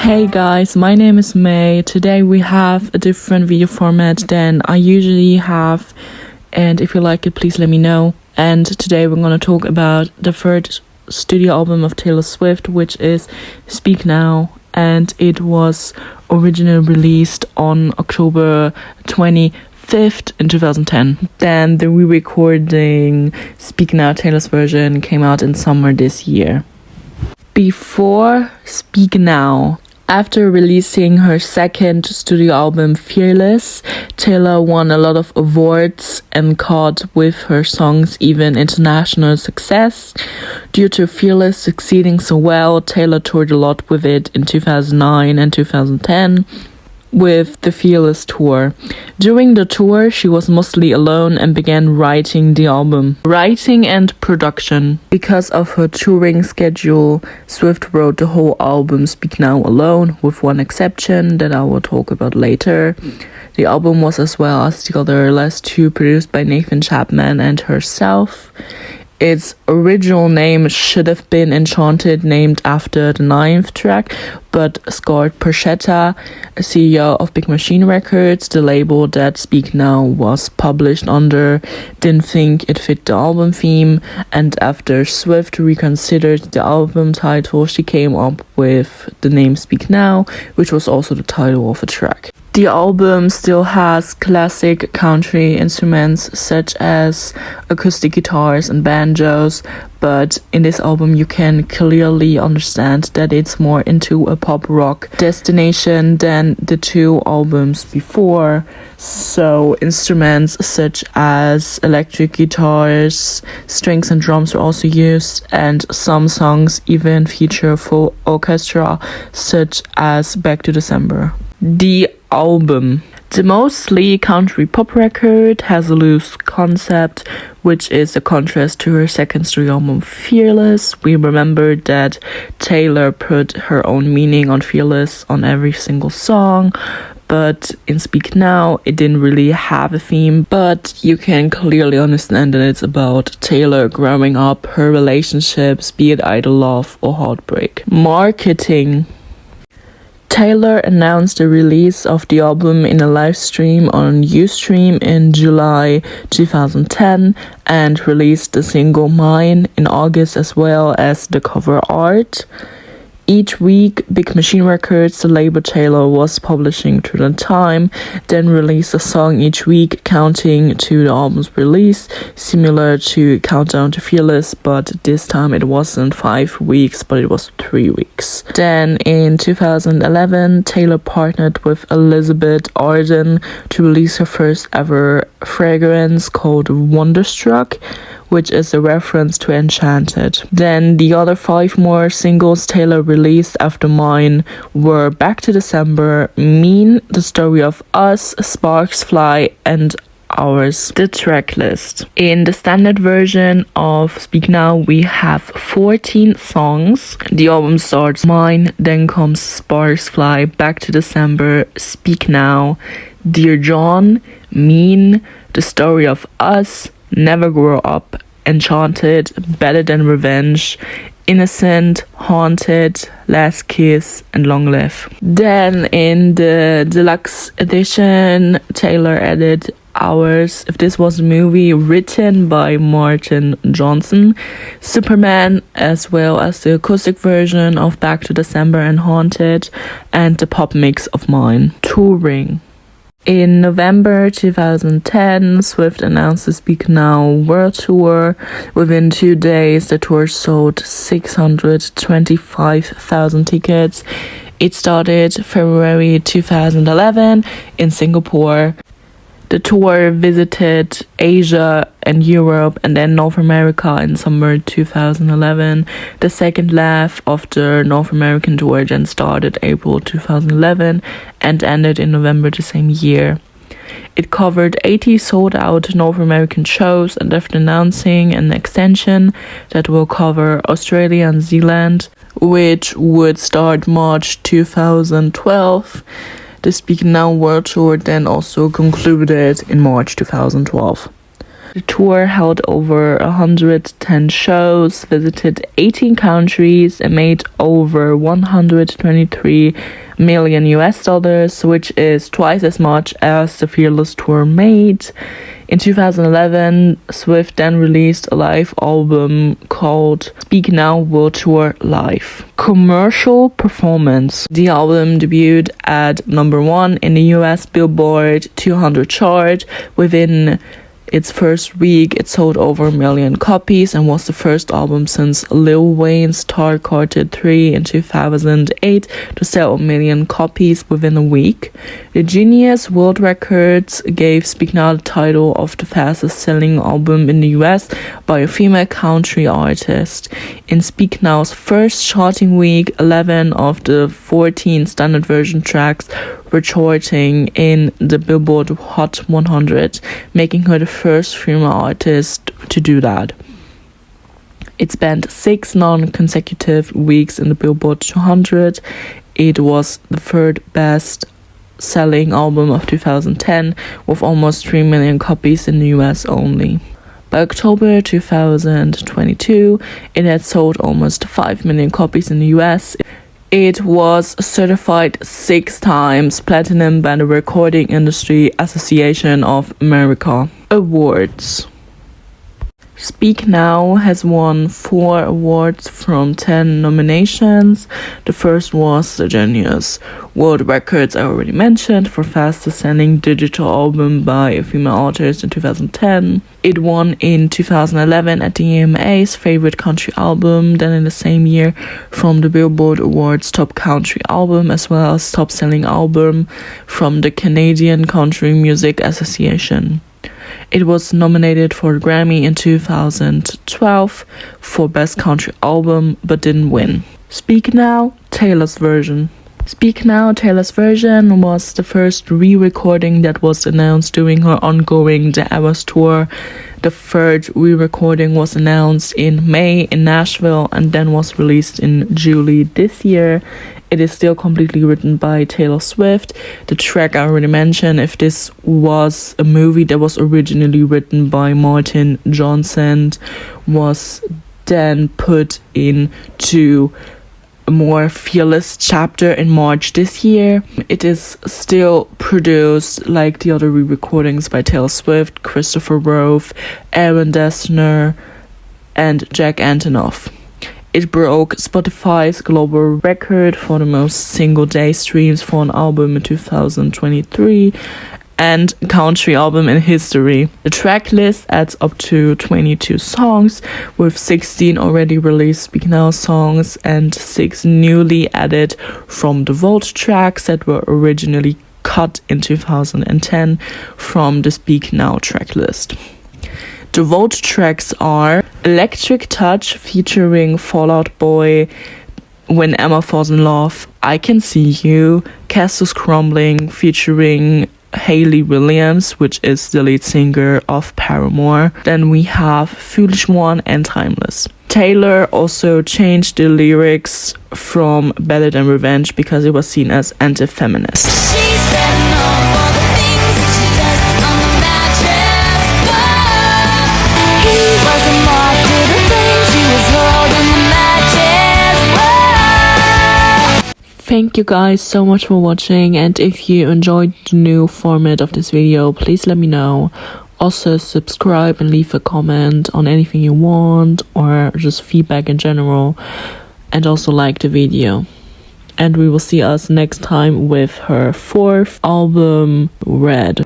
Hey guys, my name is May. Today we have a different video format than I usually have, and if you like it, please let me know. And today we're gonna talk about the third studio album of Taylor Swift, which is Speak Now, and it was originally released on October 25th in 2010. Then the re-recording Speak Now Taylor's version came out in summer this year. Before Speak Now, after releasing her second studio album, Fearless, Taylor won a lot of awards and caught with her songs even international success. Due to Fearless succeeding so well, Taylor toured a lot with it in 2009 and 2010 with the Fearless tour. During the tour, she was mostly alone and began writing the album. Writing and production. Because of her touring schedule, Swift wrote the whole album Speak Now alone, with one exception that I will talk about later. The album was, as well as the other last two, produced by Nathan Chapman and herself. Its original name should have been Enchanted, named after the 9th track, but Scott Perchetta, CEO of Big Machine Records, the label that Speak Now was published under, didn't think it fit the album theme, and after Swift reconsidered the album title, she came up with the name Speak Now, which was also the title of a track. The album still has classic country instruments such as acoustic guitars and banjos, but in this album you can clearly understand that it's more into a pop rock destination than the two albums before. So instruments such as electric guitars, strings and drums are also used, and some songs even feature full orchestra such as Back to December. The album. The mostly country pop record has a loose concept, which is a contrast to her second studio album, Fearless. We remember that Taylor put her own meaning on Fearless on every single song, but in Speak Now, it didn't really have a theme, but you can clearly understand that it's about Taylor growing up, her relationships, be it either love or heartbreak. Marketing. Taylor announced the release of the album in a live stream on Ustream in July 2010 and released the single Mine in August, as well as the cover art. Each week, Big Machine Records, the label Taylor was publishing through the time, then released a song each week, counting to the album's release, similar to Countdown to Fearless, but this time it wasn't 5 weeks, but it was 3 weeks. Then in 2011, Taylor partnered with Elizabeth Arden to release her first ever fragrance called Wonderstruck, which is a reference to Enchanted. Then the other 5 more singles Taylor released after Mine were Back to December, Mean, The Story of Us, Sparks Fly, and Ours, the tracklist. In the standard version of Speak Now, we have 14 songs. The album starts Mine, then comes Sparks Fly, Back to December, Speak Now, Dear John, Mean, The Story of Us, Never Grow Up, Enchanted, Better Than Revenge, Innocent, Haunted, Last Kiss, and Long Live. Then in the deluxe edition, Taylor added Ours, If This Was a Movie, written by Martin Johnson, Superman, as well as the acoustic version of Back to December and Haunted, and the pop mix of Mine. Touring. In November 2010, Swift announced the Speak Now World Tour. Within 2 days, the tour sold 625,000 tickets. It started February 2011 in Singapore. The tour visited Asia and Europe and then North America in summer 2011. The second leg of the North American tour then started April 2011 and ended in November the same year. It covered 80 sold-out North American shows, and after announcing an extension that will cover Australia and New Zealand, which would start March 2012, the Speak Now World Tour then also concluded in March 2012. The tour held over 110 shows, visited 18 countries, and made over 123 million US dollars, which is twice as much as the Fearless tour made. In 2011, Swift then released a live album called Speak Now World Tour Live. Commercial performance. The album debuted at number 1 in the US Billboard 200 chart. Within its first week, it sold over 1 million copies and was the first album since Lil Wayne's Tar Carted 3 in 2008 to sell 1 million copies within a week. The Guinness World Records gave Speak Now the title of the fastest selling album in the US by a female country artist. In Speak Now's first charting week, 11 of the 14 standard version tracks were charting in the Billboard Hot 100, making her the first female artist to do that. It spent 6 non-consecutive weeks in the Billboard 200. It was the third best selling album of 2010 with almost 3 million copies in the US only. By October 2022, it had sold almost 5 million copies in the US. It was certified 6 times platinum by the Recording Industry Association of America. Awards. Speak Now has won 4 awards from 10 nominations. The first was the Genius World Records I already mentioned for fastest selling digital album by a female artist in 2010. It won in 2011 at the EMA's Favorite Country Album, then in the same year from the Billboard Awards Top Country Album as well as Top Selling Album from the Canadian Country Music Association. It was nominated for a Grammy in 2012 for Best Country Album, but didn't win. Speak Now, Taylor's version. Speak Now, Taylor's version was the first re-recording that was announced during her ongoing The Eras tour. The third re-recording was announced in May in Nashville and then was released in July this year. It is still completely written by Taylor Swift. The track I already mentioned, if this was a movie that was originally written by Martin Johnson, was then put into a more Fearless chapter in March this year. It is still produced like the other re-recordings by Taylor Swift, Christopher Rove, Aaron Dessner, and Jack Antonoff. It broke Spotify's global record for the most single-day streams for an album in 2023 and country album in history. The track list adds up to 22 songs, with 16 already released Speak Now songs and 6 newly added from the Vault tracks that were originally cut in 2010 from the Speak Now track list. The Vault tracks are Electric Touch featuring Fall Out Boy, When Emma Falls in Love, I Can See You, Castles Crumbling featuring Hayley Williams, which is the lead singer of Paramore. Then we have Foolish One and Timeless. Taylor also changed the lyrics from Better Than Revenge because it was seen as anti-feminist. Thank you guys so much for watching, and if you enjoyed the new format of this video, please let me know. Also subscribe and leave a comment on anything you want or just feedback in general, and also like the video. And we will see us next time with her 4th album, Red.